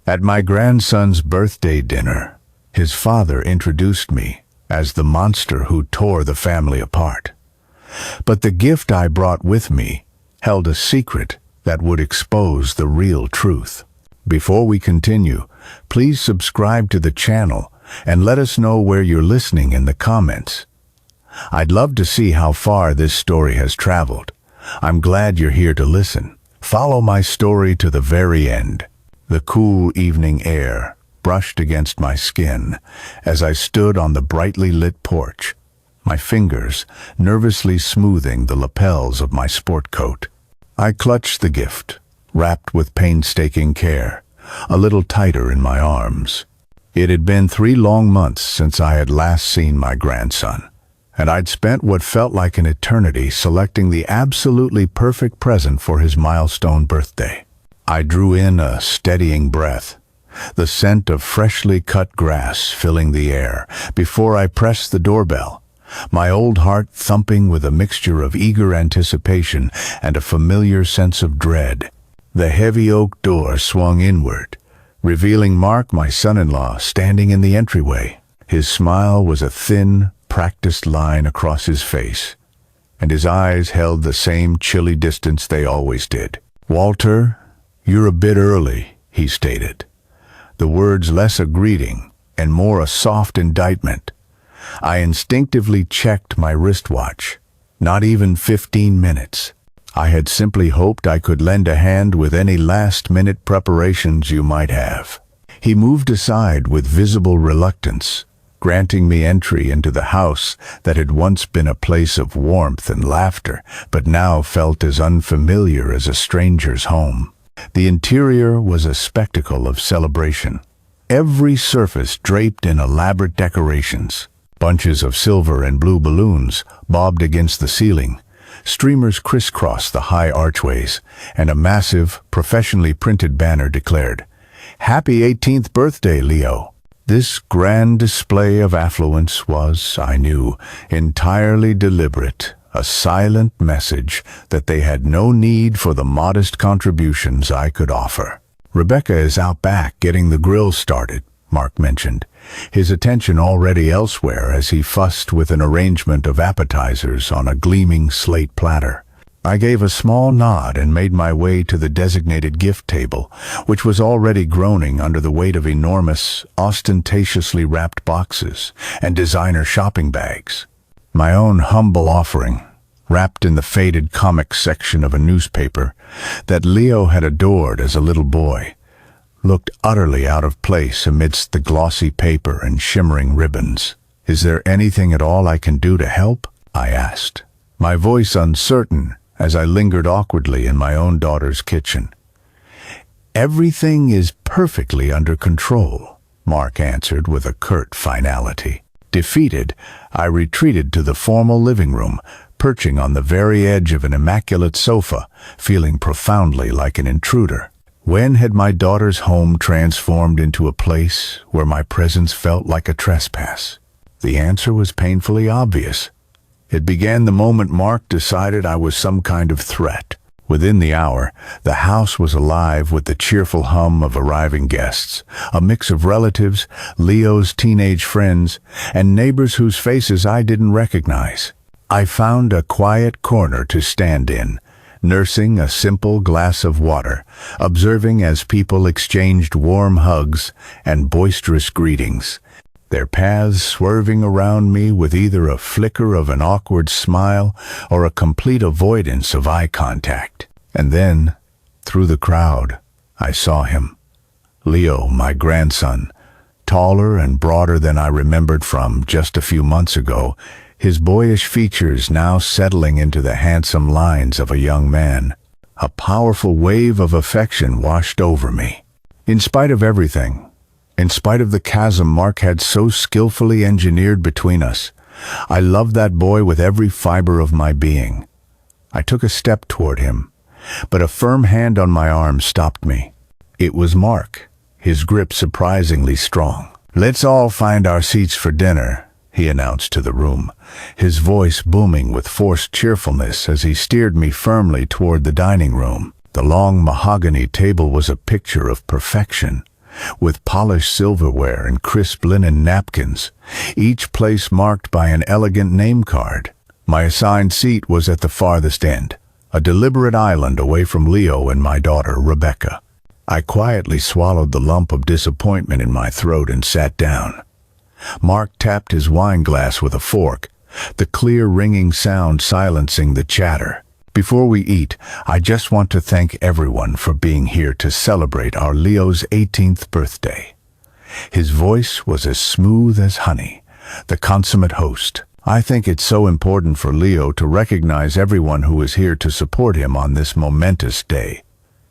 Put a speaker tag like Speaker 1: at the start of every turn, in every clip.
Speaker 1: At my grandson's birthday dinner, his father introduced me as the monster who tore the family apart. But the gift I brought with me held a secret that would expose the real truth. Before we continue, please subscribe to the channel and let us know where you're listening in the comments. I'd love to see how far this story has traveled. I'm glad you're here to listen. Follow my story to the very end. The cool evening air brushed against my skin as I stood on the brightly lit porch, my fingers nervously smoothing the lapels of my sport coat. I clutched the gift, wrapped with painstaking care, a little tighter in my arms. It had been 3 long months since I had last seen my grandson, and I'd spent what felt like an eternity selecting the absolutely perfect present for his milestone birthday. I drew in a steadying breath, the scent of freshly cut grass filling the air, before I pressed the doorbell, my old heart thumping with a mixture of eager anticipation and a familiar sense of dread. The heavy oak door swung inward, revealing Mark, my son-in-law, standing in the entryway. His smile was a thin, practiced line across his face, and his eyes held the same chilly distance they always did. "Walter, you're a bit early," he stated, the words less a greeting and more a soft indictment. I instinctively checked my wristwatch. Not even 15 minutes. I had simply hoped I could lend a hand with any last-minute preparations you might have. He moved aside with visible reluctance, granting me entry into the house that had once been a place of warmth and laughter, but now felt as unfamiliar as a stranger's home. The interior was a spectacle of celebration. Every surface draped in elaborate decorations. Bunches of silver and blue balloons bobbed against the ceiling. Streamers crisscrossed the high archways, and a massive, professionally printed banner declared, "Happy 18th birthday, Leo." This grand display of affluence was, I knew, entirely deliberate, a silent message that they had no need for the modest contributions I could offer. "Rebecca is out back getting the grill started," Mark mentioned, his attention already elsewhere as he fussed with an arrangement of appetizers on a gleaming slate platter. I gave a small nod and made my way to the designated gift table, which was already groaning under the weight of enormous, ostentatiously wrapped boxes and designer shopping bags. My own humble offering, wrapped in the faded comics section of a newspaper that Leo had adored as a little boy, looked utterly out of place amidst the glossy paper and shimmering ribbons. "Is there anything at all I can do to help?" I asked, my voice uncertain as I lingered awkwardly in my own daughter's kitchen. "Everything is perfectly under control," Mark answered with a curt finality. Defeated, I retreated to the formal living room, perching on the very edge of an immaculate sofa, feeling profoundly like an intruder. When had my daughter's home transformed into a place where my presence felt like a trespass? The answer was painfully obvious. It began the moment Mark decided I was some kind of threat. Within the hour, the house was alive with the cheerful hum of arriving guests, a mix of relatives, Leo's teenage friends, and neighbors whose faces I didn't recognize. I found a quiet corner to stand in, nursing a simple glass of water, observing as people exchanged warm hugs and boisterous greetings, their paths swerving around me with either a flicker of an awkward smile or a complete avoidance of eye contact. And then, through the crowd, I saw him. Leo, my grandson, taller and broader than I remembered from just a few months ago, his boyish features now settling into the handsome lines of a young man. A powerful wave of affection washed over me. In spite of everything, in spite of the chasm Mark had so skillfully engineered between us, I loved that boy with every fiber of my being. I took a step toward him, but a firm hand on my arm stopped me. It was Mark, his grip surprisingly strong. "Let's all find our seats for dinner," he announced to the room, his voice booming with forced cheerfulness as he steered me firmly toward the dining room. The long mahogany table was a picture of perfection, with polished silverware and crisp linen napkins, each place marked by an elegant name card. My assigned seat was at the farthest end, a deliberate island away from Leo and my daughter, Rebecca. I quietly swallowed the lump of disappointment in my throat and sat down. Mark tapped his wine glass with a fork, the clear ringing sound silencing the chatter. Before we eat, I just want to thank everyone for being here to celebrate our Leo's 18th birthday. His voice was as smooth as honey, the consummate host. I think it's so important for Leo to recognize everyone who is here to support him on this momentous day.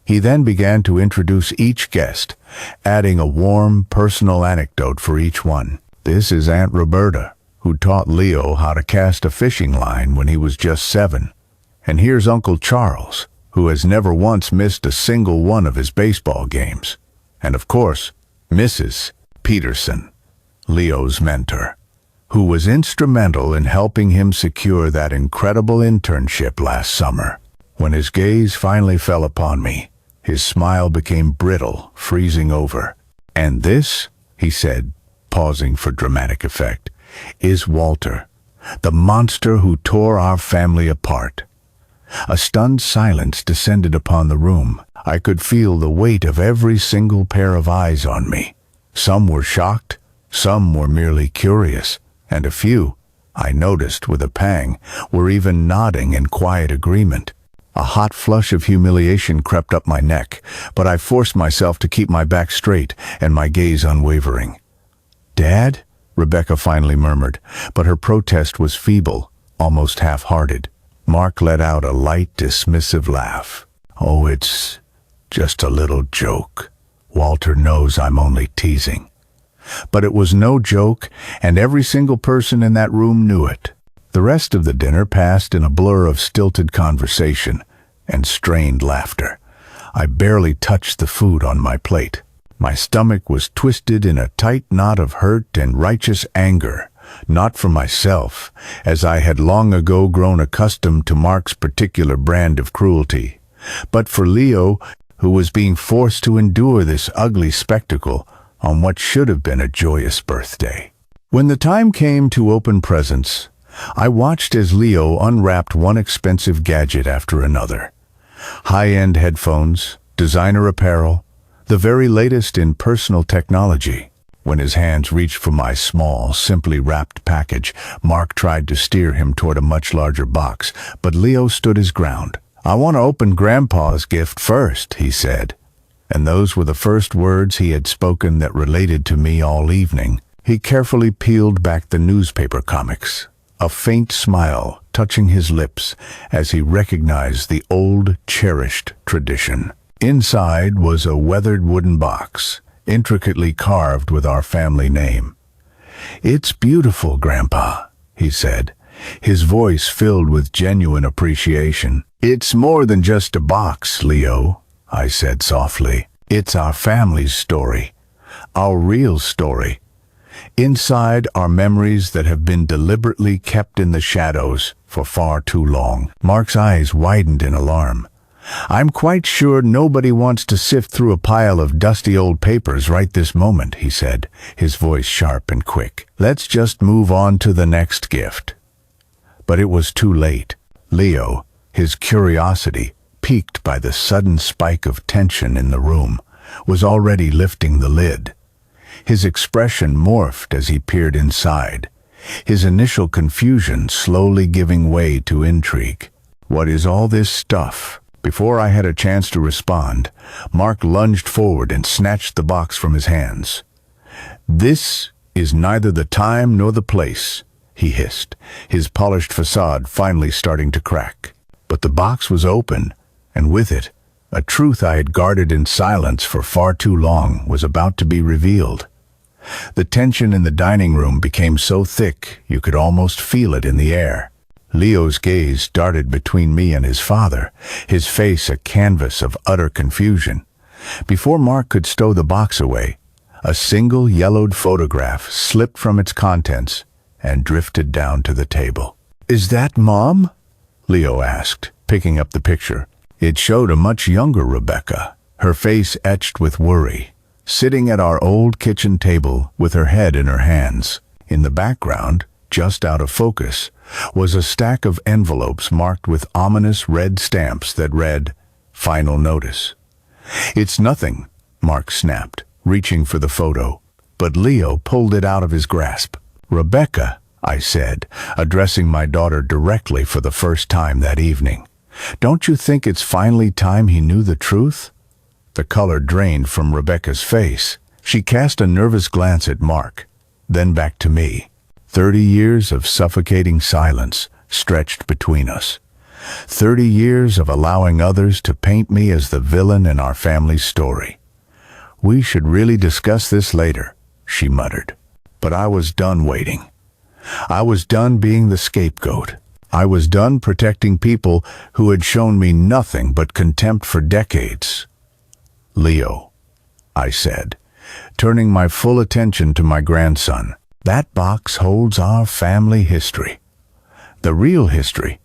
Speaker 1: He then began to introduce each guest, adding a warm, personal anecdote for each one. This is Aunt Roberta, who taught Leo how to cast a fishing line when he was just 7. And here's Uncle Charles, who has never once missed a single one of his baseball games. And of course, Mrs. Peterson, Leo's mentor, who was instrumental in helping him secure that incredible internship last summer. When his gaze finally fell upon me, his smile became brittle, freezing over. "And this," he said, pausing for dramatic effect, "is Walter, the monster who tore our family apart." A stunned silence descended upon the room. I could feel the weight of every single pair of eyes on me. Some were shocked, some were merely curious, and a few, I noticed with a pang, were even nodding in quiet agreement. A hot flush of humiliation crept up my neck, but I forced myself to keep my back straight and my gaze unwavering. "Dad?" Rebecca finally murmured, but her protest was feeble, almost half-hearted. Mark let out a light, dismissive laugh. "Oh, it's just a little joke. Walter knows I'm only teasing." But it was no joke, and every single person in that room knew it. The rest of the dinner passed in a blur of stilted conversation and strained laughter. I barely touched the food on my plate. My stomach was twisted in a tight knot of hurt and righteous anger, not for myself, as I had long ago grown accustomed to Mark's particular brand of cruelty, but for Leo, who was being forced to endure this ugly spectacle on what should have been a joyous birthday. When the time came to open presents, I watched as Leo unwrapped one expensive gadget after another. High-end headphones, designer apparel, the very latest in personal technology. When his hands reached for my small, simply wrapped package, Mark tried to steer him toward a much larger box, but Leo stood his ground. "I want to open Grandpa's gift first," he said. And those were the first words he had spoken that related to me all evening. He carefully peeled back the newspaper comics, a faint smile touching his lips as he recognized the old, cherished tradition. Inside was a weathered wooden box, intricately carved with our family name. "It's beautiful, Grandpa," he said, his voice filled with genuine appreciation. "It's more than just a box, Leo," I said softly. "It's our family's story, our real story. Inside are memories that have been deliberately kept in the shadows for far too long." Mark's eyes widened in alarm. "I'm quite sure nobody wants to sift through a pile of dusty old papers right this moment," he said, his voice sharp and quick. "Let's just move on to the next gift." But it was too late. Leo, his curiosity, piqued by the sudden spike of tension in the room, was already lifting the lid. His expression morphed as he peered inside, his initial confusion slowly giving way to intrigue. "What is all this stuff?" Before I had a chance to respond, Mark lunged forward and snatched the box from his hands. "This is neither the time nor the place," he hissed, his polished facade finally starting to crack. But the box was open, and with it, a truth I had guarded in silence for far too long was about to be revealed. The tension in the dining room became so thick you could almost feel it in the air. Leo's gaze darted between me and his father, his face a canvas of utter confusion. Before Mark could stow the box away, a single yellowed photograph slipped from its contents and drifted down to the table. "Is that Mom?" Leo asked, picking up the picture. It showed a much younger Rebecca, her face etched with worry, sitting at our old kitchen table with her head in her hands. In the background, just out of focus, was a stack of envelopes marked with ominous red stamps that read, "Final Notice." "It's nothing," Mark snapped, reaching for the photo, but Leo pulled it out of his grasp. "Rebecca," I said, addressing my daughter directly for the first time that evening, "don't you think it's finally time he knew the truth?" The color drained from Rebecca's face. She cast a nervous glance at Mark, then back to me. 30 years of suffocating silence stretched between us. 30 years of allowing others to paint me as the villain in our family's story. "We should really discuss this later," she muttered. But I was done waiting. I was done being the scapegoat. I was done protecting people who had shown me nothing but contempt for decades. "Leo," I said, turning my full attention to my grandson, "that box holds our family history. The real history,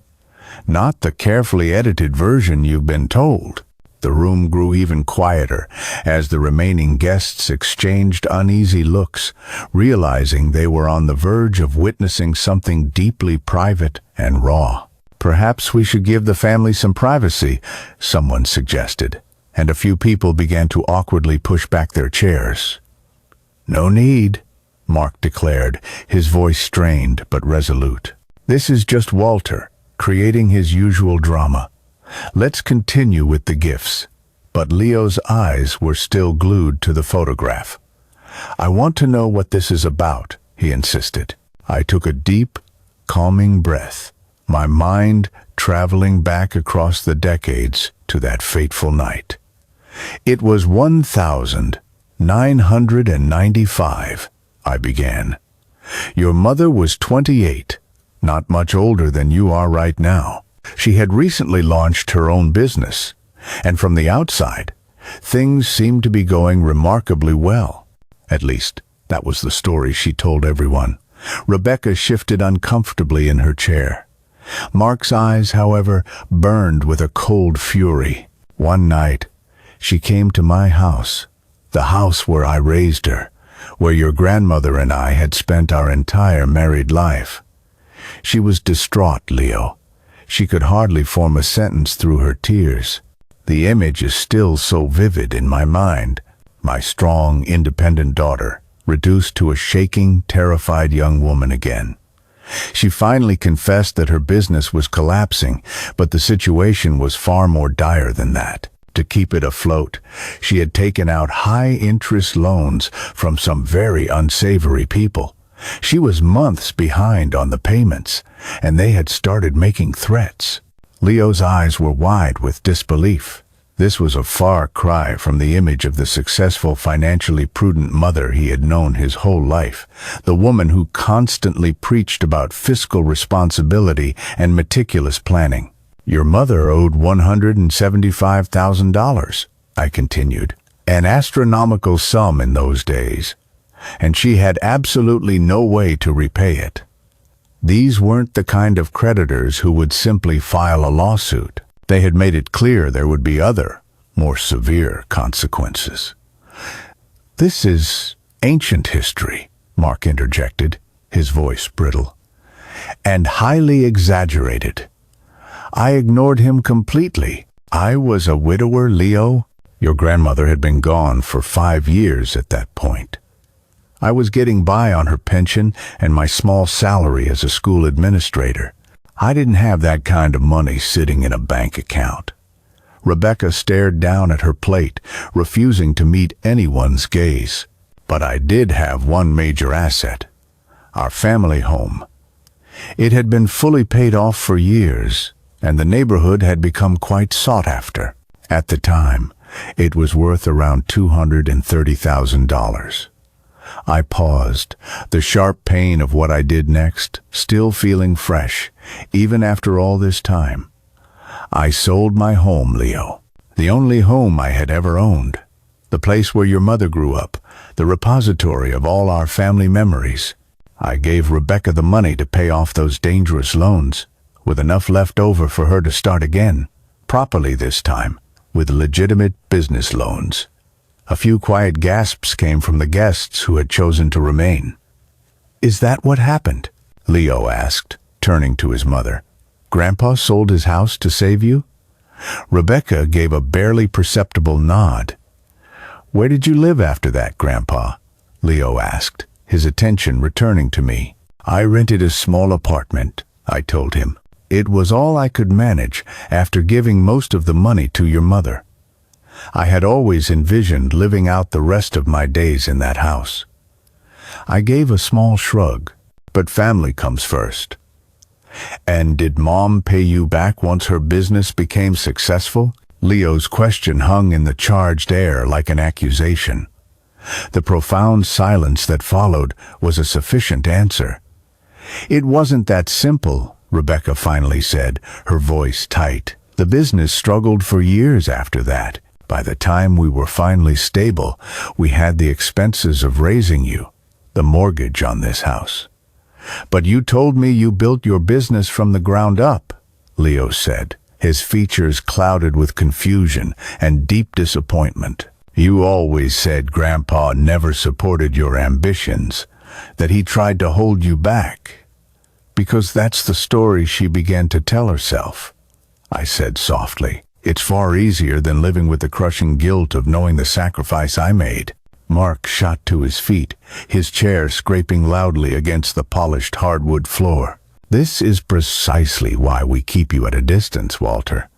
Speaker 1: not the carefully edited version you've been told." The room grew even quieter as the remaining guests exchanged uneasy looks, realizing they were on the verge of witnessing something deeply private and raw. "Perhaps we should give the family some privacy," someone suggested, and a few people began to awkwardly push back their chairs. "No need," Mark declared, his voice strained but resolute. "This is just Walter, creating his usual drama. Let's continue with the gifts." But Leo's eyes were still glued to the photograph. "I want to know what this is about," he insisted. I took a deep, calming breath, my mind traveling back across the decades to that fateful night. "It was 1995, I began. "Your mother was 28, not much older than you are right now. She had recently launched her own business, and from the outside, things seemed to be going remarkably well. At least, that was the story she told everyone." Rebecca shifted uncomfortably in her chair. Mark's eyes, however, burned with a cold fury. "One night, she came to my house, the house where I raised her, where your grandmother and I had spent our entire married life. She was distraught, Leo. She could hardly form a sentence through her tears. The image is still so vivid in my mind. My strong, independent daughter, reduced to a shaking, terrified young woman again. She finally confessed that her business was collapsing, but the situation was far more dire than that. To keep it afloat, she had taken out high-interest loans from some very unsavory people. She was months behind on the payments, and they had started making threats." Leo's eyes were wide with disbelief. This was a far cry from the image of the successful, financially prudent mother he had known his whole life, the woman who constantly preached about fiscal responsibility and meticulous planning. "Your mother owed $175,000, I continued, an astronomical sum in those days, and she had absolutely no way to repay it. These weren't the kind of creditors who would simply file a lawsuit. They had made it clear there would be other, more severe consequences." "This is ancient history," Mark interjected, his voice brittle, "and highly exaggerated." I ignored him completely. I was a widower, Leo. Your grandmother had been gone for 5 years at that point. I was getting by on her pension and my small salary as a school administrator. I didn't have that kind of money sitting in a bank account. Rebecca stared down at her plate, refusing to meet anyone's gaze. But I did have one major asset, our family home. It had been fully paid off for years, and the neighborhood had become quite sought after. At the time, it was worth around $230,000. I paused, the sharp pain of what I did next still feeling fresh, even after all this time. I sold my home, Leo. The only home I had ever owned. The place where your mother grew up, the repository of all our family memories. I gave Rebecca the money to pay off those dangerous loans, with enough left over for her to start again, properly this time, with legitimate business loans. A few quiet gasps came from the guests who had chosen to remain. "Is that what happened?" Leo asked, turning to his mother. "Grandpa sold his house to save you?" Rebecca gave a barely perceptible nod. "Where did you live after that, Grandpa?" Leo asked, his attention returning to me. "I rented a small apartment," I told him. "It was all I could manage after giving most of the money to your mother. I had always envisioned living out the rest of my days in that house." I gave a small shrug. "But family comes first." "And did Mom pay you back once her business became successful?" Leo's question hung in the charged air like an accusation. The profound silence that followed was a sufficient answer. "It wasn't that simple," Rebecca finally said, her voice tight. "The business struggled for years after that. By the time we were finally stable, we had the expenses of raising you, the mortgage on this house." "But you told me you built your business from the ground up," Leo said, his features clouded with confusion and deep disappointment. "You always said Grandpa never supported your ambitions, that he tried to hold you back." "Because that's the story she began to tell herself," I said softly. "It's far easier than living with the crushing guilt of knowing the sacrifice I made." Mark shot to his feet, his chair scraping loudly against the polished hardwood floor. "This is precisely why we keep you at a distance, Walter.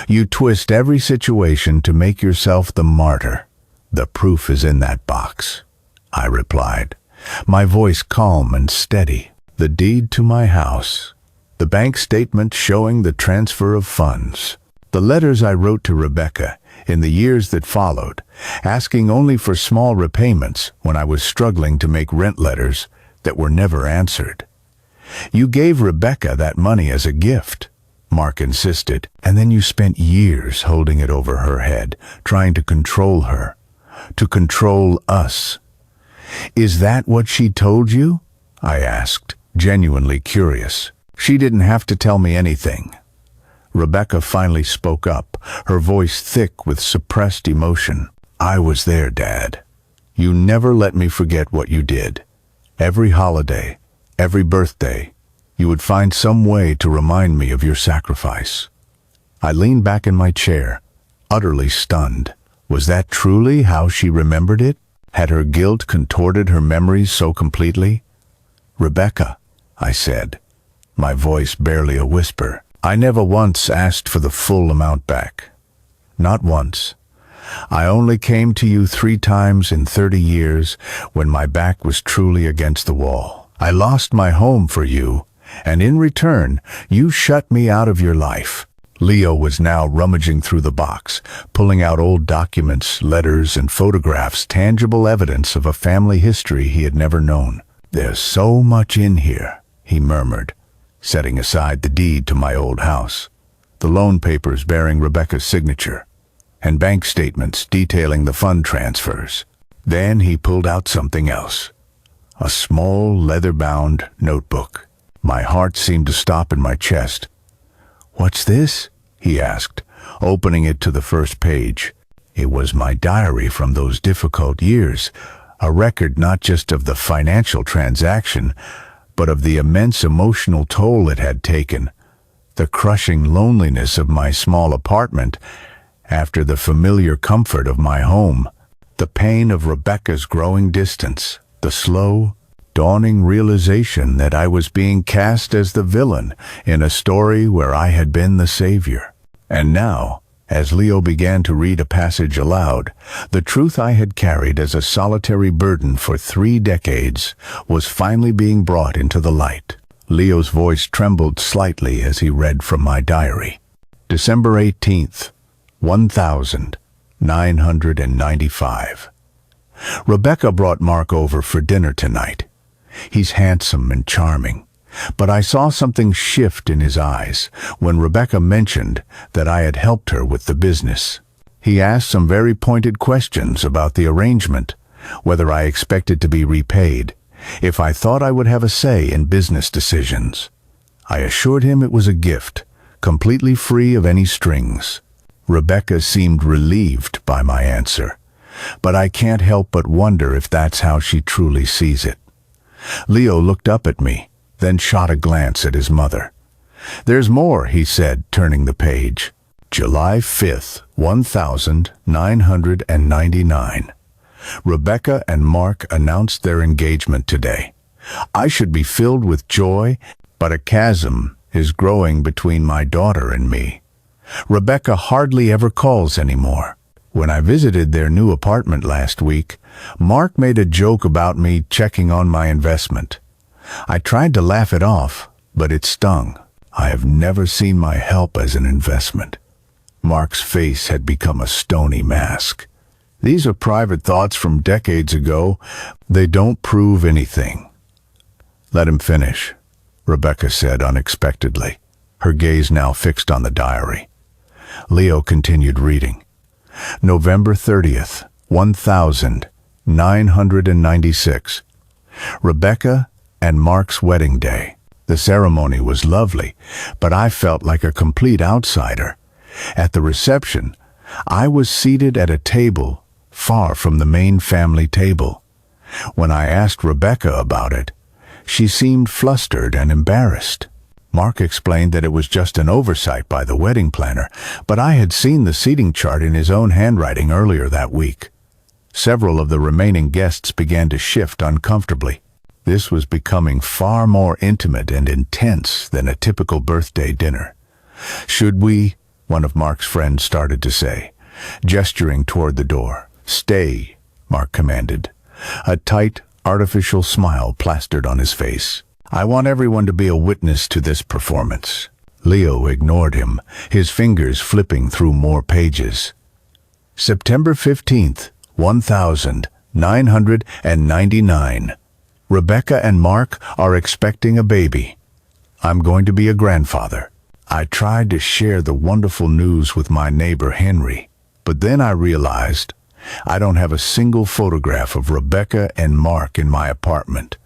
Speaker 1: You twist every situation to make yourself the martyr. The proof is in that box," I replied, my voice calm and steady. "The deed to my house, the bank statement showing the transfer of funds, the letters I wrote to Rebecca in the years that followed, asking only for small repayments when I was struggling to make rent letters that were never answered. You gave Rebecca that money as a gift," Mark insisted, "and then you spent years holding it over her head, trying to control her, to control us." "Is that what she told you?" I asked, genuinely curious. "She didn't have to tell me anything." Rebecca finally spoke up, her voice thick with suppressed emotion. "I was there, Dad. You never let me forget what you did. Every holiday, every birthday, you would find some way to remind me of your sacrifice." I leaned back in my chair, utterly stunned. Was that truly how she remembered it? Had her guilt contorted her memories so completely? "Rebecca," I said, my voice barely a whisper, "I never once asked for the full amount back. Not once. I only came to you 3 times in 30 years when my back was truly against the wall. I lost my home for you, and in return, you shut me out of your life." Leo was now rummaging through the box, pulling out old documents, letters, and photographs, tangible evidence of a family history he had never known. "There's so much in here," he murmured, setting aside the deed to my old house, the loan papers bearing Rebecca's signature, and bank statements detailing the fund transfers. Then he pulled out something else, a small leather-bound notebook. My heart seemed to stop in my chest. "What's this?" he asked, opening it to the first page. It was my diary from those difficult years, a record not just of the financial transaction, but of the immense emotional toll it had taken, the crushing loneliness of my small apartment after the familiar comfort of my home, the pain of Rebecca's growing distance, the slow, dawning realization that I was being cast as the villain in a story where I had been the savior. And now, as Leo began to read a passage aloud, the truth I had carried as a solitary burden for 3 decades was finally being brought into the light. Leo's voice trembled slightly as he read from my diary. December 18th, 1995. Rebecca brought Mark over for dinner tonight. He's handsome and charming, but I saw something shift in his eyes when Rebecca mentioned that I had helped her with the business. He asked some very pointed questions about the arrangement, whether I expected to be repaid, if I thought I would have a say in business decisions. I assured him it was a gift, completely free of any strings. Rebecca seemed relieved by my answer, but I can't help but wonder if that's how she truly sees it. Leo looked up at me, then shot a glance at his mother. "There's more," he said, turning the page. July 5th, 1999. Rebecca and Mark announced their engagement today. I should be filled with joy, but a chasm is growing between my daughter and me. Rebecca hardly ever calls anymore. When I visited their new apartment last week, Mark made a joke about me checking on my investment. I tried to laugh it off, but it stung. I have never seen my help as an investment. Mark's face had become a stony mask. "These are private thoughts from decades ago. They don't prove anything." "Let him finish," Rebecca said unexpectedly, her gaze now fixed on the diary. Leo continued reading. November 30th, 1996. Rebecca and Mark's wedding day. The ceremony was lovely, but I felt like a complete outsider. At the reception, I was seated at a table far from the main family table. When I asked Rebecca about it, she seemed flustered and embarrassed. Mark explained that it was just an oversight by the wedding planner, but I had seen the seating chart in his own handwriting earlier that week. Several of the remaining guests began to shift uncomfortably. This was becoming far more intimate and intense than a typical birthday dinner. "Should we?" one of Mark's friends started to say, gesturing toward the door. "Stay," Mark commanded. A tight, artificial smile plastered on his face. "I want everyone to be a witness to this performance." Leo ignored him, his fingers flipping through more pages. September 15th, 1999. Rebecca and Mark are expecting a baby. I'm going to be a grandfather. I tried to share the wonderful news with my neighbor Henry, but then I realized I don't have a single photograph of Rebecca and Mark in my apartment.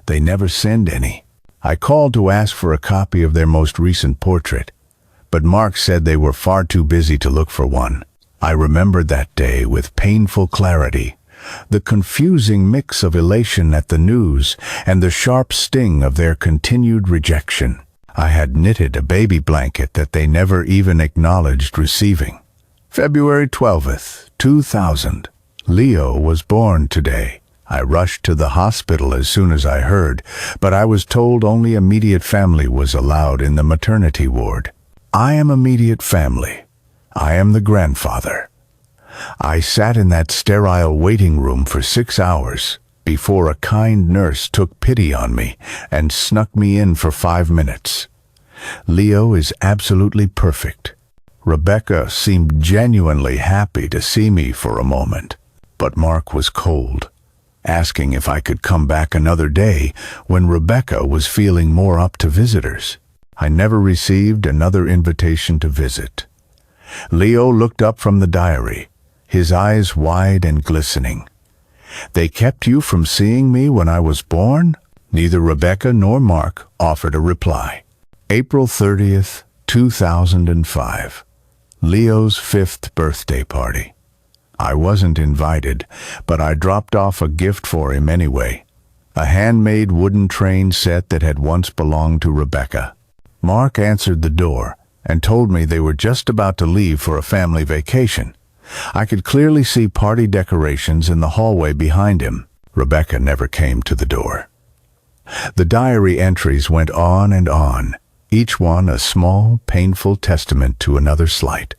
Speaker 1: They never send any. I called to ask for a copy of their most recent portrait, but Mark said they were far too busy to look for one. I remembered that day with painful clarity, the confusing mix of elation at the news and the sharp sting of their continued rejection. I had knitted a baby blanket that they never even acknowledged receiving. February 12th, 2000. Leo was born today. I rushed to the hospital as soon as I heard, but I was told only immediate family was allowed in the maternity ward. I am immediate family. I am the grandfather. I sat in that sterile waiting room for 6 hours before a kind nurse took pity on me and snuck me in for 5 minutes. Leo is absolutely perfect. Rebecca seemed genuinely happy to see me for a moment, but Mark was cold, asking if I could come back another day when Rebecca was feeling more up to visitors. I never received another invitation to visit. Leo looked up from the diary, his eyes wide and glistening. "They kept you from seeing me when I was born?" Neither Rebecca nor Mark offered a reply. April 30th, 2005. Leo's 5th birthday party. I wasn't invited, but I dropped off a gift for him anyway. A handmade wooden train set that had once belonged to Rebecca. Mark answered the door and told me they were just about to leave for a family vacation. I could clearly see party decorations in the hallway behind him. Rebecca never came to the door. The diary entries went on and on, each one a small, painful testament to another slight,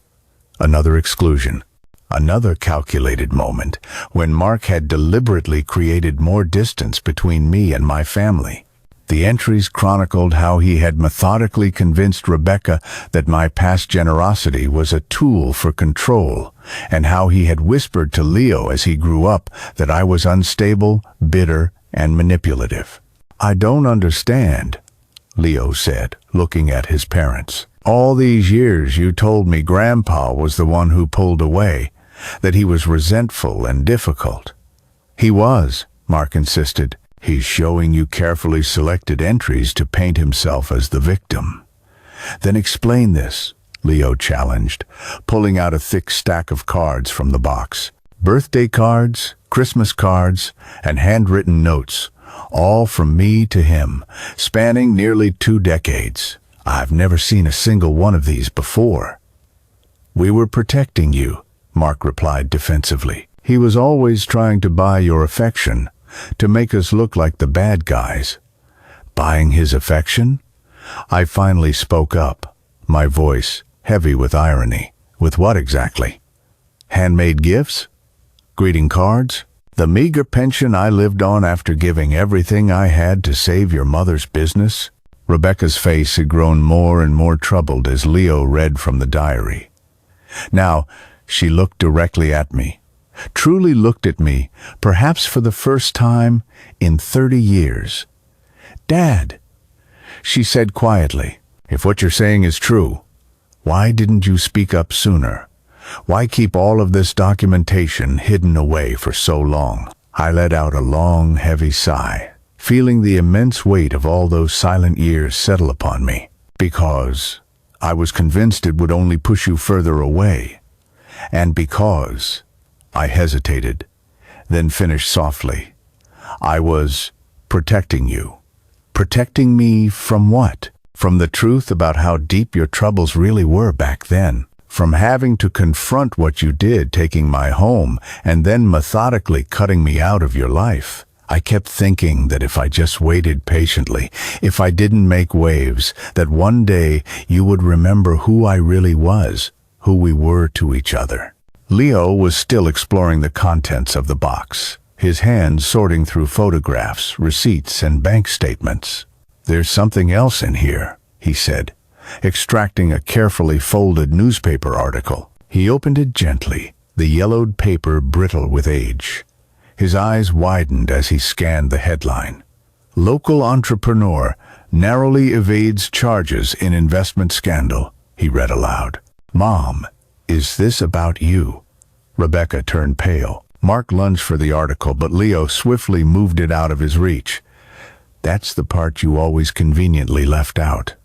Speaker 1: another exclusion, another calculated moment when Mark had deliberately created more distance between me and my family. The entries chronicled how he had methodically convinced Rebecca that my past generosity was a tool for control, and how he had whispered to Leo as he grew up that I was unstable, bitter, and manipulative. "I don't understand," Leo said, looking at his parents. "All these years you told me Grandpa was the one who pulled away, that he was resentful and difficult." "He was," Mark insisted. "He's showing you carefully selected entries to paint himself as the victim." "Then explain this," Leo challenged, pulling out a thick stack of cards from the box. Birthday cards, Christmas cards, and handwritten notes, all from me to him, spanning nearly 2 decades. I've never seen a single one of these before. We were protecting you, Mark replied defensively. He was always trying to buy your affection, to make us look like the bad guys. Buying his affection? I finally spoke up, my voice heavy with irony. With what exactly? Handmade gifts? Greeting cards? The meager pension I lived on after giving everything I had to save your mother's business? Rebecca's face had grown more and more troubled as Leo read from the diary. Now, she looked directly at me, truly looked at me, perhaps for the first time in 30 years. "Dad," she said quietly, "if what you're saying is true, why didn't you speak up sooner? Why keep all of this documentation hidden away for so long?" I let out a long, heavy sigh, feeling the immense weight of all those silent years settle upon me. Because I was convinced it would only push you further away. And because I hesitated, then finished softly. I was protecting you. Protecting me from what? From the truth about how deep your troubles really were back then. From having to confront what you did, taking my home, and then methodically cutting me out of your life. I kept thinking that if I just waited patiently, if I didn't make waves, that one day you would remember who I really was, who we were to each other. Leo was still exploring the contents of the box, his hands sorting through photographs, receipts, and bank statements. "There's something else in here," he said, extracting a carefully folded newspaper article. He opened it gently, the yellowed paper brittle with age. His eyes widened as he scanned the headline. "Local entrepreneur narrowly evades charges in investment scandal," he read aloud. "Mom, is this about you?" Rebecca turned pale. Mark lunged for the article, but Leo swiftly moved it out of his reach. "That's the part you always conveniently left out,"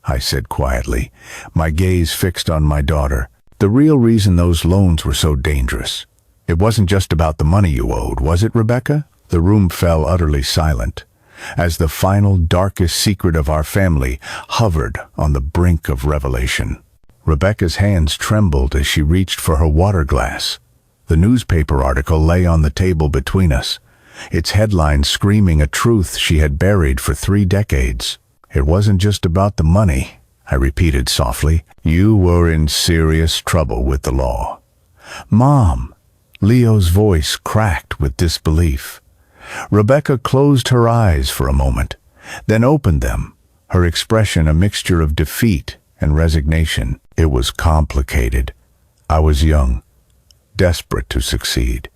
Speaker 1: I said quietly, my gaze fixed on my daughter. "The real reason those loans were so dangerous. It wasn't just about the money you owed, was it, Rebecca?" The room fell utterly silent, as the final darkest secret of our family hovered on the brink of revelation. Rebecca's hands trembled as she reached for her water glass. The newspaper article lay on the table between us, its headline screaming a truth she had buried for 3 decades. "It wasn't just about the money," I repeated softly. "You were in serious trouble with the law." "Mom!" Leo's voice cracked with disbelief. Rebecca closed her eyes for a moment, then opened them, her expression a mixture of defeat and resignation. "It was complicated. I was young, desperate to succeed."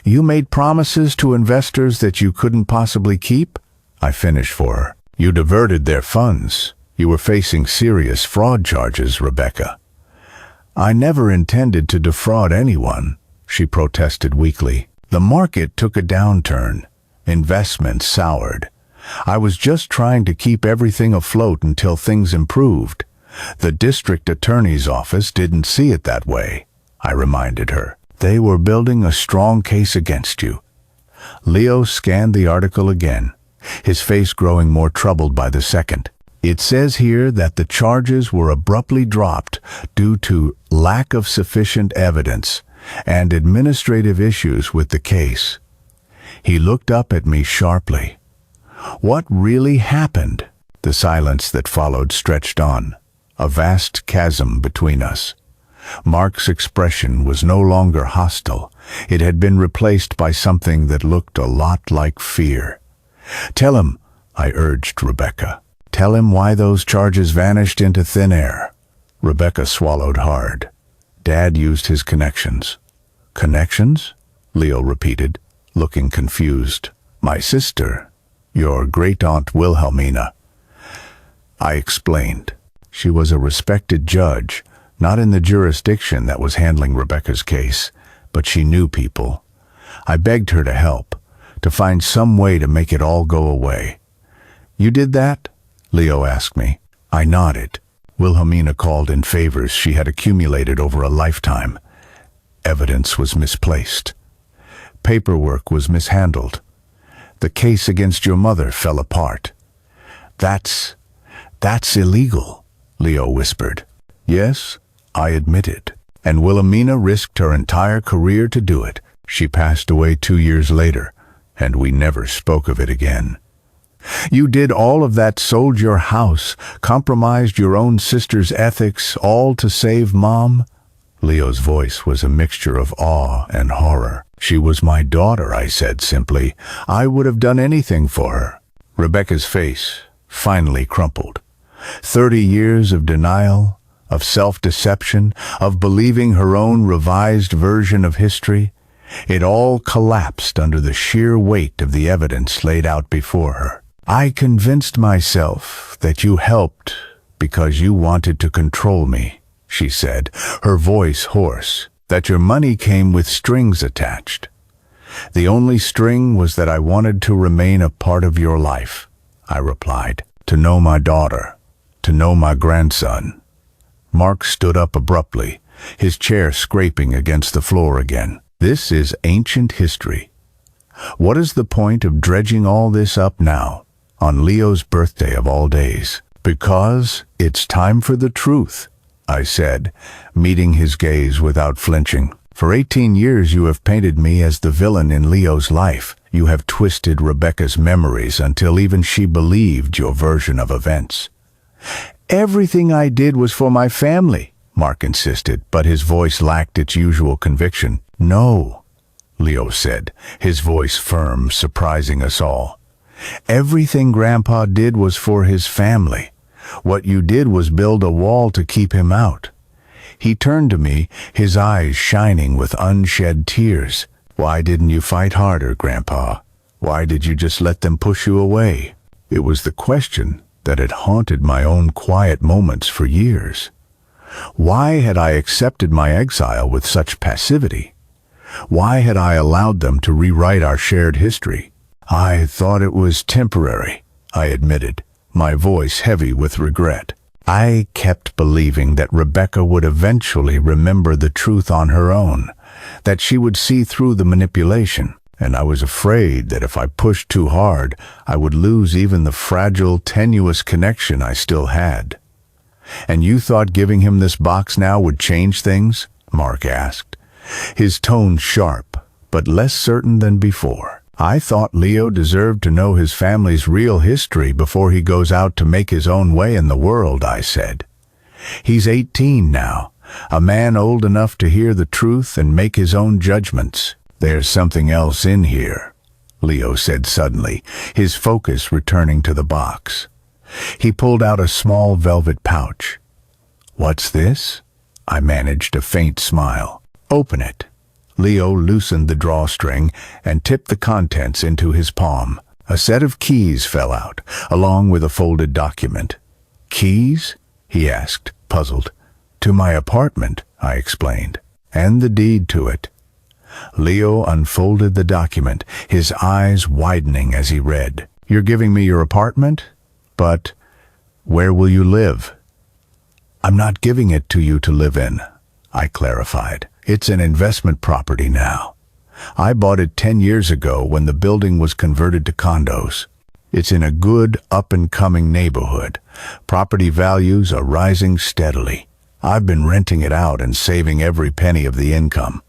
Speaker 1: "You made promises to investors that you couldn't possibly keep?" I finished for her. "You diverted their funds. You were facing serious fraud charges, Rebecca." "I never intended to defraud anyone," she protested weakly. "The market took a downturn. Investments soured. I was just trying to keep everything afloat until things improved. The district attorney's office didn't see it that way," I reminded her. "They were building a strong case against you." Leo scanned the article again, his face growing more troubled by the second. "It says here that the charges were abruptly dropped due to lack of sufficient evidence and administrative issues with the case." He looked up at me sharply. "What really happened?" The silence that followed stretched on, a vast chasm between us. Mark's expression was no longer hostile. It had been replaced by something that looked a lot like fear. "Tell him," I urged Rebecca. "Tell him why those charges vanished into thin air." Rebecca swallowed hard. "Dad used his connections." "Connections?" Leo repeated, looking confused. "My sister, your great-aunt Wilhelmina." I explained. She was a respected judge, not in the jurisdiction that was handling Rebecca's case, but she knew people. I begged her to help, to find some way to make it all go away. "You did that?" Leo asked me. I nodded. Wilhelmina called in favors she had accumulated over a lifetime. Evidence was misplaced. Paperwork was mishandled. The case against your mother fell apart. That's illegal, Leo whispered. Yes, I admitted. And Wilhelmina risked her entire career to do it. She passed away 2 years later, and we never spoke of it again. You did all of that, sold your house, compromised your own sister's ethics, all to save Mom? Leo's voice was a mixture of awe and horror. She was my daughter, I said simply. I would have done anything for her. Rebecca's face finally crumpled. 30 years of denial, of self-deception, of believing her own revised version of history. It all collapsed under the sheer weight of the evidence laid out before her. I convinced myself that you helped because you wanted to control me, she said, her voice hoarse, that your money came with strings attached. The only string was that I wanted to remain a part of your life, I replied, to know my daughter, to know my grandson. Mark stood up abruptly, his chair scraping against the floor again. This is ancient history. What is the point of dredging all this up now, on Leo's birthday of all days? Because it's time for the truth, I said, meeting his gaze without flinching. For 18 years you have painted me as the villain in Leo's life. You have twisted Rebecca's memories until even she believed your version of events. Everything I did was for my family, Mark insisted, but his voice lacked its usual conviction. No, Leo said, his voice firm, surprising us all. Everything Grandpa did was for his family. What you did was build a wall to keep him out. He turned to me, his eyes shining with unshed tears. Why didn't you fight harder, Grandpa? Why did you just let them push you away? It was the question that had haunted my own quiet moments for years. Why had I accepted my exile with such passivity? Why had I allowed them to rewrite our shared history? I thought it was temporary, I admitted, my voice heavy with regret. I kept believing that Rebecca would eventually remember the truth on her own, that she would see through the manipulation, and I was afraid that if I pushed too hard, I would lose even the fragile, tenuous connection I still had. And you thought giving him this box now would change things? Mark asked, his tone sharp, but less certain than before. I thought Leo deserved to know his family's real history before he goes out to make his own way in the world, I said. He's 18 now, a man old enough to hear the truth and make his own judgments. There's something else in here, Leo said suddenly, his focus returning to the box. He pulled out a small velvet pouch. What's this? I managed a faint smile. Open it. Leo loosened the drawstring and tipped the contents into his palm. A set of keys fell out, along with a folded document. Keys? He asked, puzzled. To my apartment, I explained, and the deed to it. Leo unfolded the document, his eyes widening as he read. You're giving me your apartment? But where will you live? I'm not giving it to you to live in, I clarified. It's an investment property now. I bought it 10 years ago when the building was converted to condos. It's in a good, up-and-coming neighborhood. Property values are rising steadily. I've been renting it out and saving every penny of the income.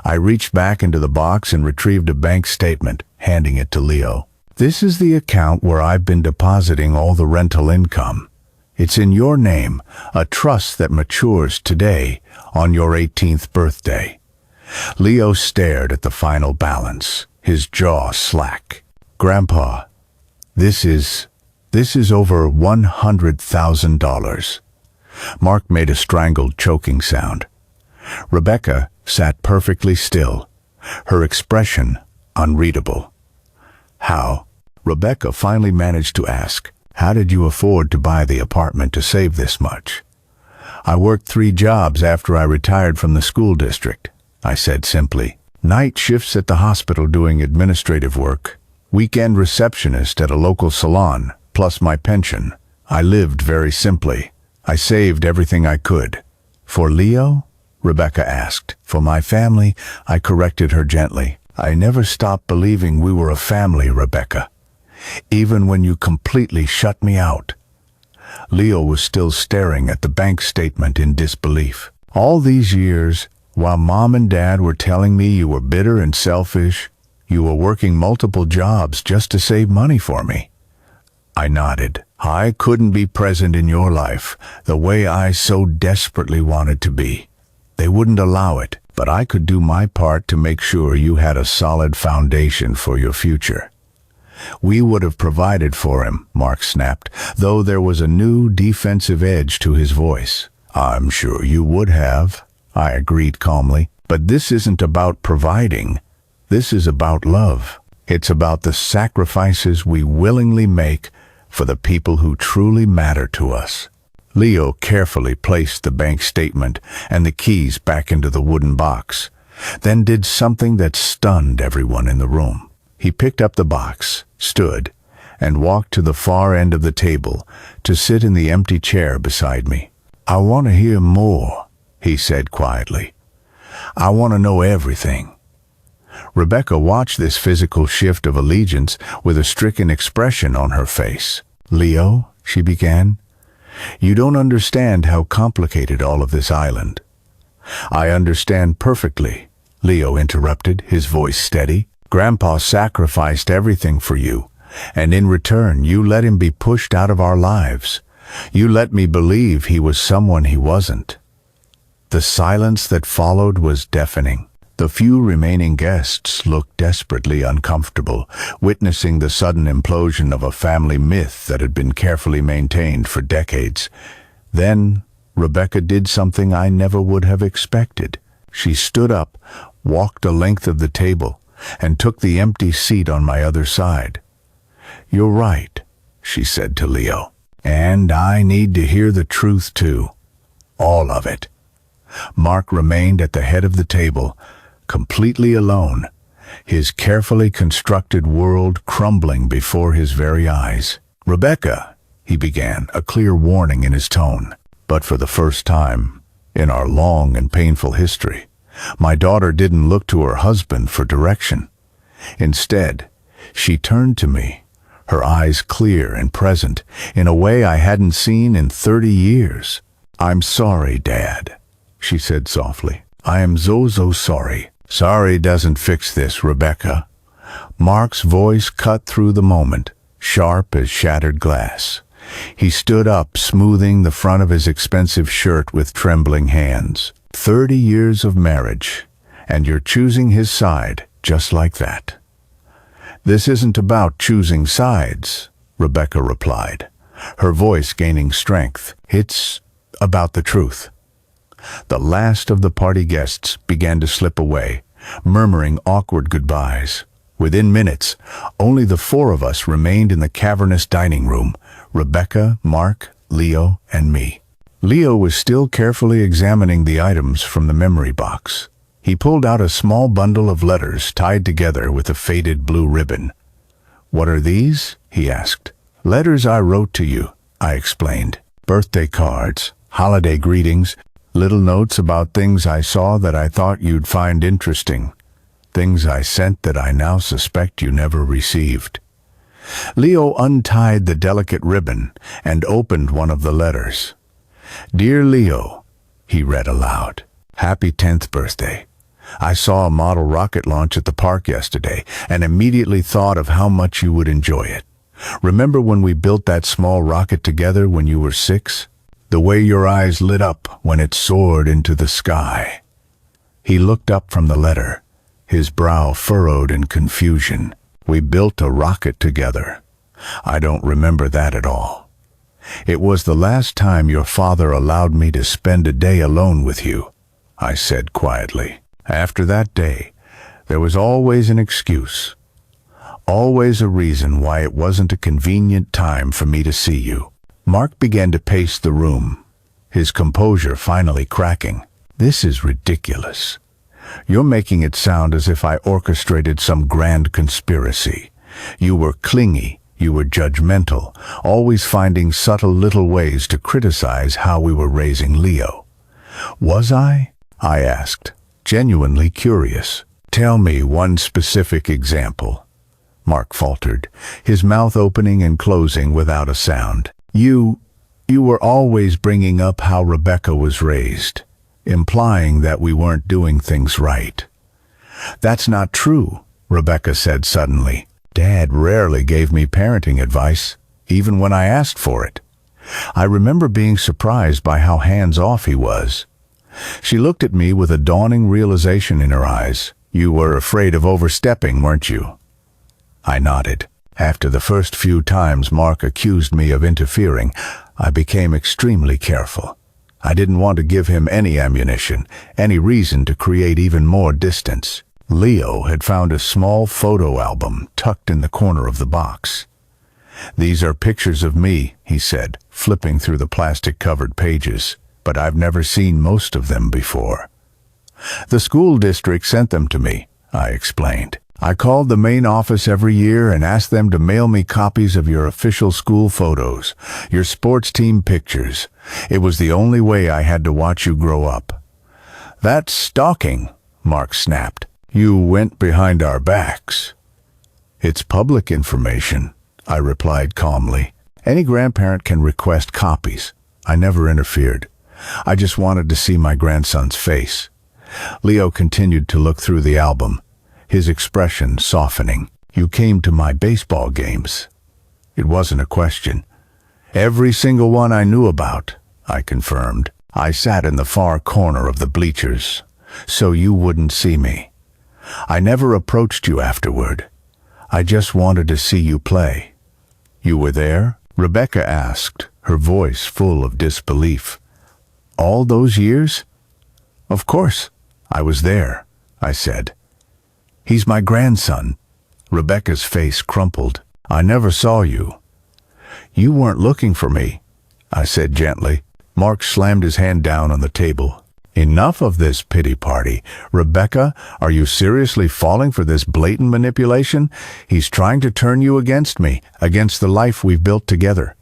Speaker 1: I reached back into the box and retrieved a bank statement, handing it to Leo. This is the account where I've been depositing all the rental income. It's in your name, a trust that matures today on your 18th birthday. Leo stared at the final balance, his jaw slack. Grandpa, this is over $100,000. Mark made a strangled, choking sound. Rebecca sat perfectly still, her expression unreadable. How? Rebecca finally managed to ask. How did you afford to buy the apartment to save this much? I worked 3 jobs after I retired from the school district, I said simply. Night shifts at the hospital doing administrative work, weekend receptionist at a local salon, plus my pension. I lived very simply. I saved everything I could. For Leo? Rebecca asked. For my family, I corrected her gently. I never stopped believing we were a family, Rebecca. Even when you completely shut me out. Leo was still staring at the bank statement in disbelief. All these years, while Mom and Dad were telling me you were bitter and selfish, you were working multiple jobs just to save money for me. I nodded. I couldn't be present in your life the way I so desperately wanted to be. They wouldn't allow it, but I could do my part to make sure you had a solid foundation for your future. We would have provided for him, Mark snapped, though there was a new defensive edge to his voice. I'm sure you would have, I agreed calmly, but this isn't about providing. This is about love. It's about the sacrifices we willingly make for the people who truly matter to us. Leo carefully placed the bank statement and the keys back into the wooden box, then did something that stunned everyone in the room. He picked up the box, stood, and walked to the far end of the table to sit in the empty chair beside me. I want to hear more, he said quietly. I want to know everything. Rebecca watched this physical shift of allegiance with a stricken expression on her face. Leo, she began, you don't understand how complicated all of this island. I understand perfectly, Leo interrupted, his voice steady. Grandpa sacrificed everything for you, and in return you let him be pushed out of our lives. You let me believe he was someone he wasn't. The silence that followed was deafening. The few remaining guests looked desperately uncomfortable, witnessing the sudden implosion of a family myth that had been carefully maintained for decades. Then, Rebecca did something I never would have expected. She stood up, walked the length of the table, and took the empty seat on my other side. You're right, she said to Leo. And I need to hear the truth too. All of it. Mark remained at the head of the table, completely alone, his carefully constructed world crumbling before his very eyes. Rebecca, he began, a clear warning in his tone. But for the first time, in our long and painful history, my daughter didn't look to her husband for direction. Instead, she turned to me, her eyes clear and present, in a way I hadn't seen in 30 years. I'm sorry, Dad, she said softly. I am so sorry. Sorry doesn't fix this, Rebecca. Mark's voice cut through the moment, sharp as shattered glass. He stood up, smoothing the front of his expensive shirt with trembling hands. 30 years of marriage, and you're choosing his side just like that. This isn't about choosing sides, Rebecca replied, her voice gaining strength. It's about the truth. The last of the party guests began to slip away, murmuring awkward goodbyes. Within minutes, only the four of us remained in the cavernous dining room, Rebecca, Mark, Leo, and me. Leo was still carefully examining the items from the memory box. He pulled out a small bundle of letters tied together with a faded blue ribbon. What are these? He asked. Letters I wrote to you, I explained. Birthday cards, holiday greetings, little notes about things I saw that I thought you'd find interesting. Things I sent that I now suspect you never received. Leo untied the delicate ribbon and opened one of the letters. Dear Leo, he read aloud. Happy 10th birthday. I saw a model rocket launch at the park yesterday and immediately thought of how much you would enjoy it. Remember when we built that small rocket together when you were 6? The way your eyes lit up when it soared into the sky. He looked up from the letter, his brow furrowed in confusion. We built a rocket together. I don't remember that at all. It was the last time your father allowed me to spend a day alone with you, I said quietly. After that day, there was always an excuse. Always a reason why it wasn't a convenient time for me to see you. Mark began to pace the room, his composure finally cracking. This is ridiculous. You're making it sound as if I orchestrated some grand conspiracy. You were clingy, you were judgmental, always finding subtle little ways to criticize how we were raising Leo. Was I? I asked, genuinely curious. Tell me one specific example, Mark faltered, his mouth opening and closing without a sound. You were always bringing up how Rebecca was raised, implying that we weren't doing things right. That's not true, Rebecca said suddenly. Dad rarely gave me parenting advice, even when I asked for it. I remember being surprised by how hands-off he was. She looked at me with a dawning realization in her eyes. You were afraid of overstepping, weren't you? I nodded. After the first few times Mark accused me of interfering, I became extremely careful. I didn't want to give him any ammunition, any reason to create even more distance. Leo had found a small photo album tucked in the corner of the box. These are pictures of me, he said, flipping through the plastic-covered pages, but I've never seen most of them before. The school district sent them to me, I explained. I called the main office every year and asked them to mail me copies of your official school photos, your sports team pictures. It was the only way I had to watch you grow up. That's stalking, Mark snapped. You went behind our backs. It's public information, I replied calmly. Any grandparent can request copies. I never interfered. I just wanted to see my grandson's face. Leo continued to look through the album, his expression softening. You came to my baseball games. It wasn't a question. Every single one I knew about, I confirmed. I sat in the far corner of the bleachers, so you wouldn't see me. I never approached you afterward. I just wanted to see you play. You were there? Rebecca asked, her voice full of disbelief. All those years? Of course, I was there, I said. He's my grandson. Rebecca's face crumpled. I never saw you. You weren't looking for me, I said gently. Mark slammed his hand down on the table. Enough of this pity party. Rebecca, are you seriously falling for this blatant manipulation? He's trying to turn you against me, against the life we've built together.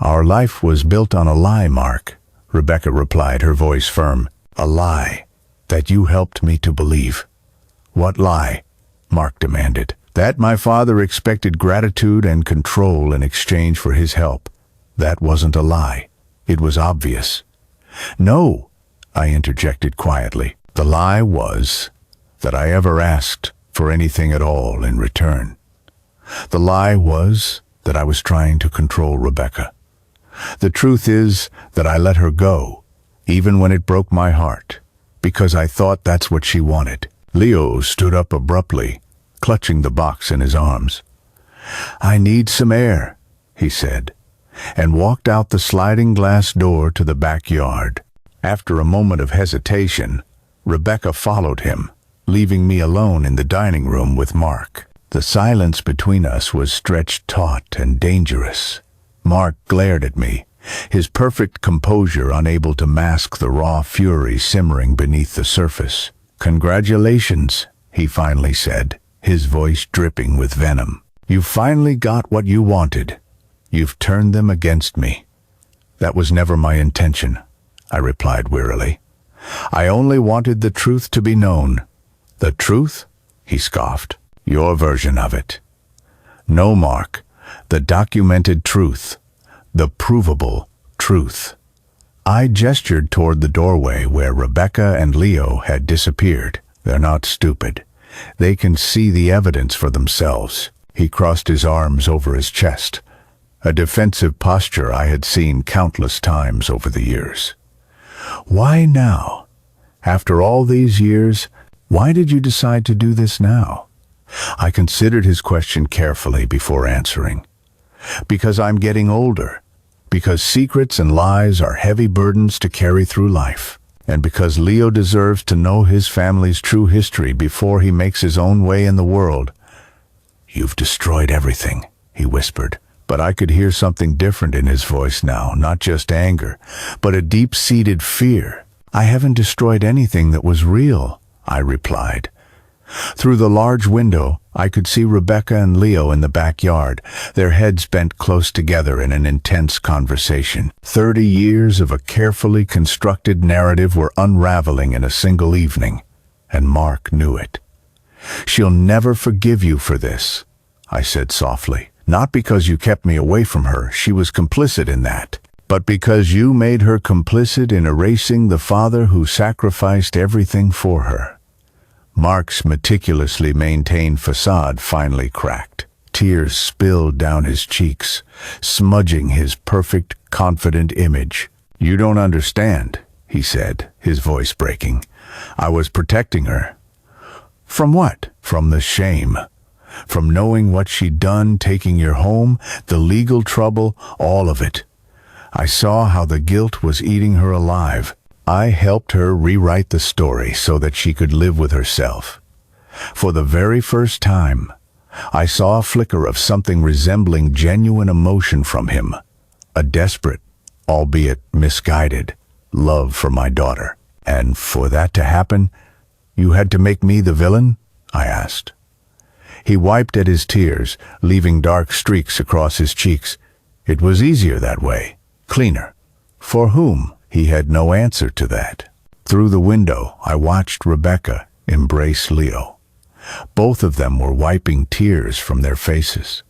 Speaker 1: Our life was built on a lie, Mark, Rebecca replied, her voice firm. A lie that you helped me to believe. What lie? Mark demanded. That my father expected gratitude and control in exchange for his help. That wasn't a lie. It was obvious. No, I interjected quietly. The lie was that I ever asked for anything at all in return. The lie was that I was trying to control Rebecca. The truth is that I let her go, even when it broke my heart, because I thought that's what she wanted. Leo stood up abruptly, clutching the box in his arms. I need some air, he said, and walked out the sliding glass door to the backyard. After a moment of hesitation, Rebecca followed him, leaving me alone in the dining room with Mark. The silence between us was stretched taut and dangerous. Mark glared at me, his perfect composure unable to mask the raw fury simmering beneath the surface. Congratulations, he finally said, his voice dripping with venom. You finally got what you wanted. You've turned them against me. That was never my intention, I replied wearily. I only wanted the truth to be known. The truth? He scoffed. Your version of it. No, Mark. The documented truth. The provable truth. I gestured toward the doorway where Rebecca and Leo had disappeared. They're not stupid. They can see the evidence for themselves. He crossed his arms over his chest, a defensive posture I had seen countless times over the years. Why now? After all these years, why did you decide to do this now? I considered his question carefully before answering. Because I'm getting older. Because secrets and lies are heavy burdens to carry through life. And because Leo deserves to know his family's true history before he makes his own way in the world. You've destroyed everything, he whispered. But I could hear something different in his voice now, not just anger, but a deep-seated fear. I haven't destroyed anything that was real, I replied. Through the large window, I could see Rebecca and Leo in the backyard, their heads bent close together in an intense conversation. 30 years of a carefully constructed narrative were unraveling in a single evening, and Mark knew it. "She'll never forgive you for this," I said softly. "Not because you kept me away from her, she was complicit in that, but because you made her complicit in erasing the father who sacrificed everything for her." Mark's meticulously maintained facade finally cracked. Tears spilled down his cheeks, smudging his perfect, confident image. "You don't understand," he said, his voice breaking. "I was protecting her." "From what?" "From the shame. From knowing what she'd done, taking your home, the legal trouble, all of it. I saw how the guilt was eating her alive. I helped her rewrite the story so that she could live with herself. For the very first time, I saw a flicker of something resembling genuine emotion from him. A desperate, albeit misguided, love for my daughter. And for that to happen, you had to make me the villain?" I asked. He wiped at his tears, leaving dark streaks across his cheeks. "It was easier that way. Cleaner." "For whom?" He had no answer to that. Through the window, I watched Rebecca embrace Leo. Both of them were wiping tears from their faces.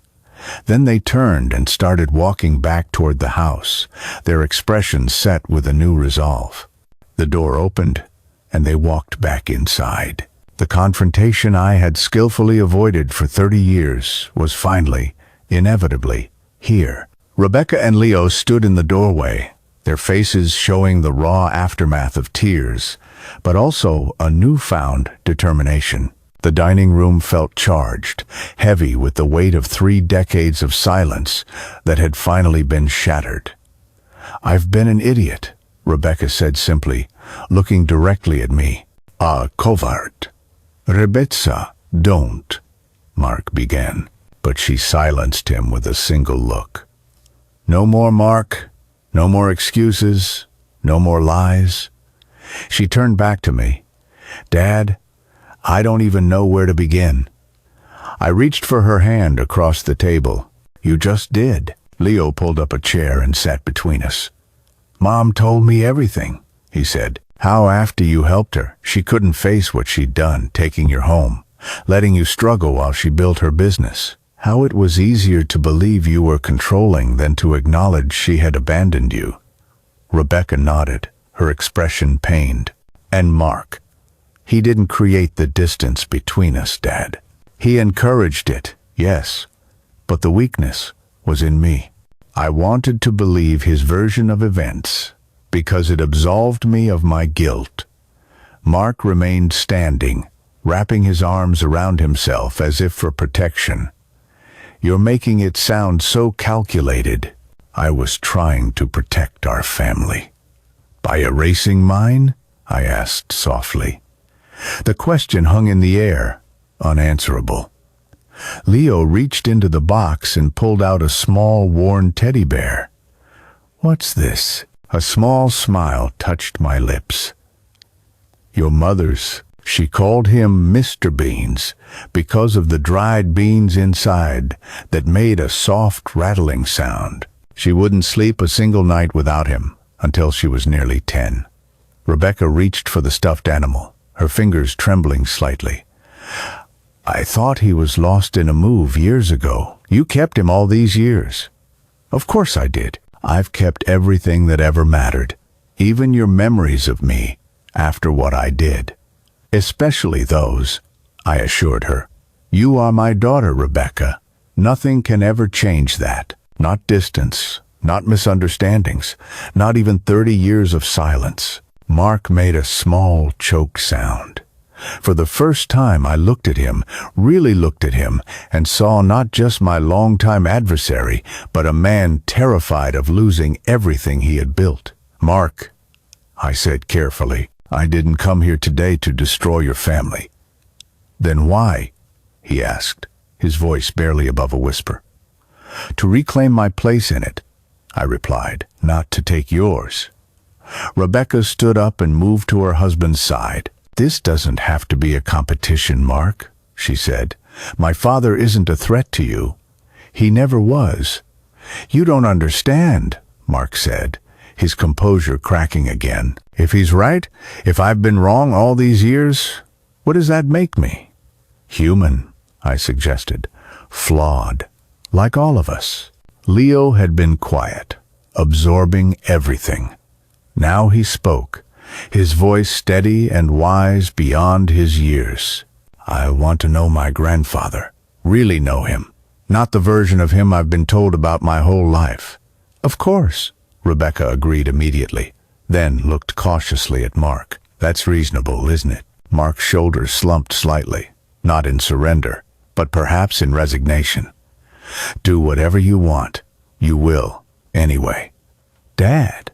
Speaker 1: Then they turned and started walking back toward the house, their expressions set with a new resolve. The door opened, and they walked back inside. The confrontation I had skillfully avoided for 30 years was finally, inevitably, here. Rebecca and Leo stood in the doorway, their faces showing the raw aftermath of tears, but also a newfound determination. The dining room felt charged, heavy with the weight of 3 decades of silence that had finally been shattered. "I've been an idiot," Rebecca said simply, looking directly at me. "A coward." "Rebecca, don't," Mark began, but she silenced him with a single look. "No more, Mark. No more excuses. No more lies." She turned back to me. "Dad, I don't even know where to begin." I reached for her hand across the table. "You just did." Leo pulled up a chair and sat between us. "Mom told me everything," he said. "How after you helped her, she couldn't face what she'd done, taking your home, letting you struggle while she built her business. How it was easier to believe you were controlling than to acknowledge she had abandoned you." Rebecca nodded, her expression pained. "And Mark, he didn't create the distance between us, Dad. He encouraged it, yes, but the weakness was in me. I wanted to believe his version of events because it absolved me of my guilt." Mark remained standing, wrapping his arms around himself as if for protection. "You're making it sound so calculated." "I was trying to protect our family." "By erasing mine?" I asked softly. The question hung in the air, unanswerable. Leo reached into the box and pulled out a small, worn teddy bear. "What's this?" A small smile touched my lips. "Your mother's." She called him Mr. Beans because of the dried beans inside that made a soft, rattling sound. She wouldn't sleep a single night without him until she was nearly 10. Rebecca reached for the stuffed animal, her fingers trembling slightly. "I thought he was lost in a move years ago. You kept him all these years." "Of course I did. I've kept everything that ever mattered, even your memories of me after what I did." "Especially those," I assured her. "You are my daughter, Rebecca. Nothing can ever change that. Not distance, not misunderstandings, not even 30 years of silence." Mark made a small choke sound. For the first time I looked at him, really looked at him, and saw not just my longtime adversary, but a man terrified of losing everything he had built. "Mark," I said carefully, "I didn't come here today to destroy your family." "Then why?" he asked, his voice barely above a whisper. "To reclaim my place in it," I replied, "not to take yours." Rebecca stood up and moved to her husband's side. "This doesn't have to be a competition, Mark," she said. "My father isn't a threat to you. He never was." "You don't understand," Mark said, his composure cracking again. "If he's right, if I've been wrong all these years, what does that make me?" "Human," I suggested. "Flawed, like all of us." Leo had been quiet, absorbing everything. Now he spoke, his voice steady and wise beyond his years. "I want to know my grandfather, really know him, not the version of him I've been told about my whole life." "Of course," Rebecca agreed immediately, then looked cautiously at Mark. "That's reasonable, isn't it?" Mark's shoulders slumped slightly, not in surrender, but perhaps in resignation. "Do whatever you want. You will, anyway." "Dad,"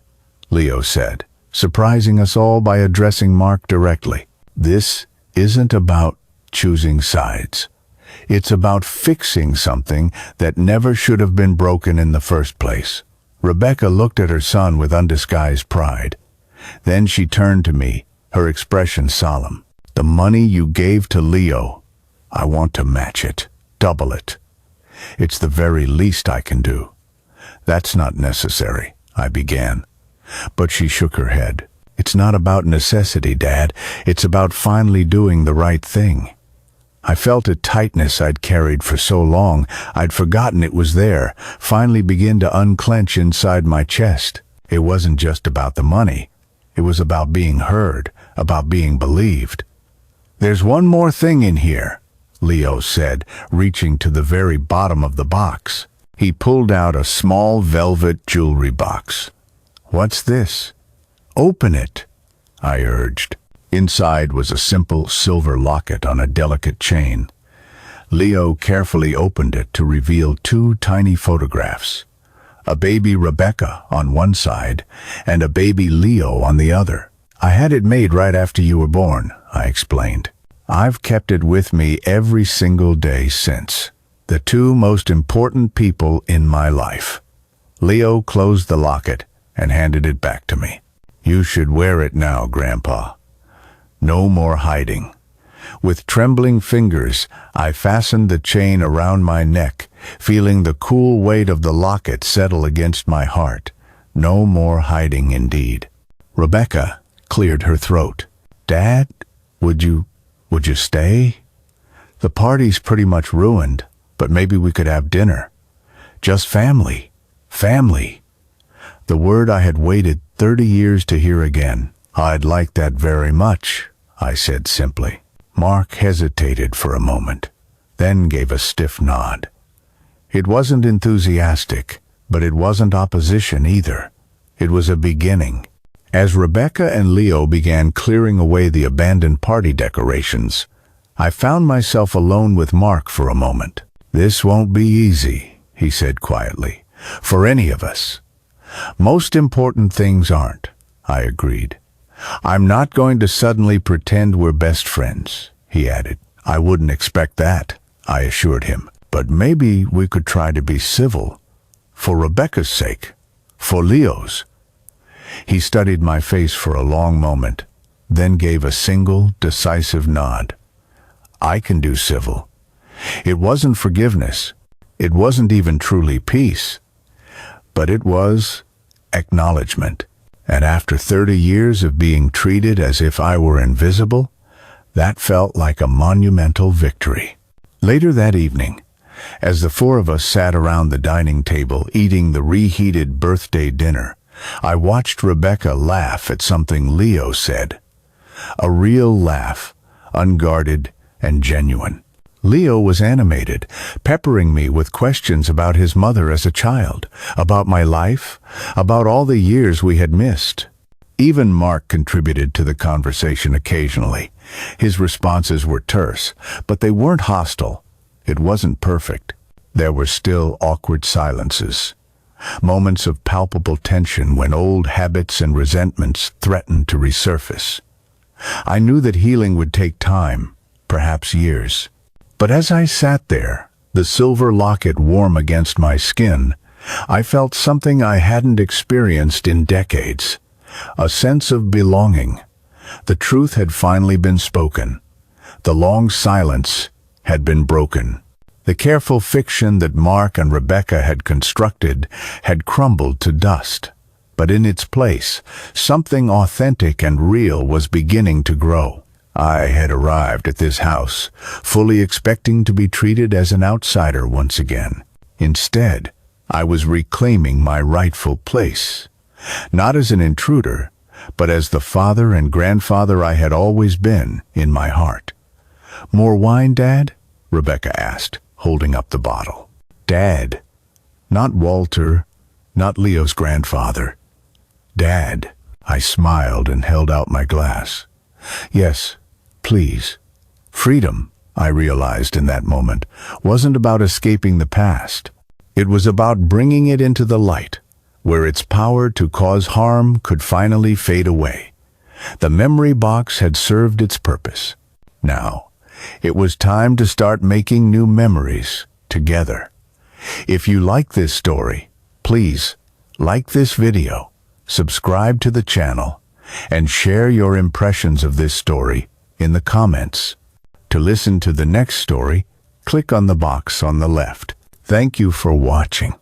Speaker 1: Leo said, surprising us all by addressing Mark directly, "this isn't about choosing sides. It's about fixing something that never should have been broken in the first place." Rebecca looked at her son with undisguised pride. Then she turned to me, her expression solemn. "The money you gave to Leo, I want to match it, double it. It's the very least I can do." "That's not necessary," I began. But she shook her head. "It's not about necessity, Dad. It's about finally doing the right thing." I felt a tightness I'd carried for so long, I'd forgotten it was there, finally begin to unclench inside my chest. It wasn't just about the money. It was about being heard, about being believed. "There's one more thing in here," Leo said, reaching to the very bottom of the box. He pulled out a small velvet jewelry box. "What's this?" "Open it," I urged. Inside was a simple silver locket on a delicate chain. Leo carefully opened it to reveal two tiny photographs. A baby Rebecca on one side and a baby Leo on the other. "I had it made right after you were born," I explained. "I've kept it with me every single day since. The two most important people in my life." Leo closed the locket and handed it back to me. "You should wear it now, Grandpa. No more hiding." With trembling fingers, I fastened the chain around my neck, feeling the cool weight of the locket settle against my heart. No more hiding indeed. Rebecca cleared her throat. "Dad, would you stay? The party's pretty much ruined, but maybe we could have dinner. Just family. Family." The word I had waited 30 years to hear again. "I'd like that very much," I said simply. Mark hesitated for a moment, then gave a stiff nod. It wasn't enthusiastic, but it wasn't opposition either. It was a beginning. As Rebecca and Leo began clearing away the abandoned party decorations, I found myself alone with Mark for a moment. "This won't be easy," he said quietly, "for any of us." "Most important things aren't," I agreed. "I'm not going to suddenly pretend we're best friends," he added. "I wouldn't expect that," I assured him. "But maybe we could try to be civil. For Rebecca's sake. For Leo's." He studied my face for a long moment, then gave a single, decisive nod. "I can do civil." It wasn't forgiveness. It wasn't even truly peace. But it was acknowledgement. And after 30 years of being treated as if I were invisible, that felt like a monumental victory. Later that evening, as the four of us sat around the dining table eating the reheated birthday dinner, I watched Rebecca laugh at something Leo said. A real laugh, unguarded and genuine. Leo was animated, peppering me with questions about his mother as a child, about my life, about all the years we had missed. Even Mark contributed to the conversation occasionally. His responses were terse, but they weren't hostile. It wasn't perfect. There were still awkward silences, moments of palpable tension when old habits and resentments threatened to resurface. I knew that healing would take time, perhaps years. But as I sat there, the silver locket warm against my skin, I felt something I hadn't experienced in decades. A sense of belonging. The truth had finally been spoken. The long silence had been broken. The careful fiction that Mark and Rebecca had constructed had crumbled to dust. But in its place, something authentic and real was beginning to grow. I had arrived at this house, fully expecting to be treated as an outsider once again. Instead, I was reclaiming my rightful place. Not as an intruder, but as the father and grandfather I had always been in my heart. "More wine, Dad?" Rebecca asked, holding up the bottle. "Dad. Not Walter, not Leo's grandfather. Dad." I smiled and held out my glass. "Yes, please." Freedom, I realized in that moment, wasn't about escaping the past. It was about bringing it into the light, where its power to cause harm could finally fade away. The memory box had served its purpose. Now, it was time to start making new memories together. If you like this story, please like this video, subscribe to the channel, and share your impressions of this story in the comments. To listen to the next story, click on the box on the left. Thank you for watching.